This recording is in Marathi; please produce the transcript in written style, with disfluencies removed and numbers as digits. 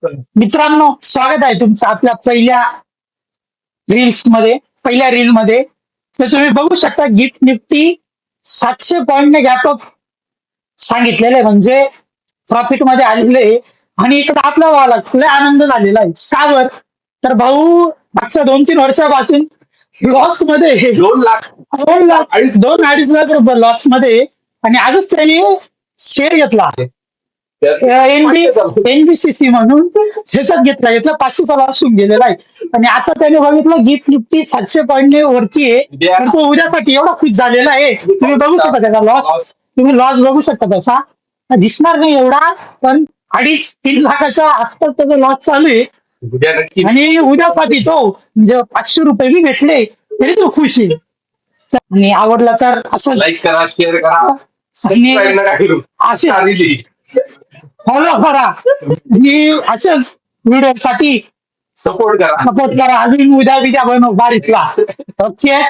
मित्रांनो, स्वागत आहे तुमचं आपल्या पहिल्या रील मध्ये. तर तुम्ही बघू शकता गिफ्ट निफ्टी 700 पॉईंटने गॅप अप सांगितलेलं आहे, म्हणजे प्रॉफिट मध्ये आलेले आहे. आणि इकडे आपला वाला लय आनंद झालेला आहे. का बर? तर भाऊ मागच्या 2-3 वर्षापासून लॉस मध्ये 2 लाख 2 लाख 2-2.5 लाख रुपये लॉस मध्ये. आणि आजच त्यांनी शेअर घेतला एनबीसीसी म्हणून, त्याच्यात घेतला 500चा लॉस होऊन गेलेला आहे. आणि आता त्याने बघितलं गिफ्ट निफ्टी 700 पॉईंट वरती आहे, तर तो उद्यासाठी एवढा खुश झालेला आहे. तुम्ही बघू शकता त्याचा लॉस, तुम्ही लॉस बघू शकता त्याचा. दिसणार नाही एवढा, पण 2.5-3 लाखाच्या आसपास त्याचा लॉस चालू आहे. आणि उद्यासाठी तो म्हणजे 500 रुपये बी भेटले तरी तो खुश आहे. आणि आवडला तर असं लाईक करा, शेअर करा, आणि सबस्क्राईब नका करू. असे फॉलो करा आणि अशाच व्हिडिओसाठी सपोर्ट करा. सपोर्ट करा. अजून उद्या बनव बारीकला. ओके.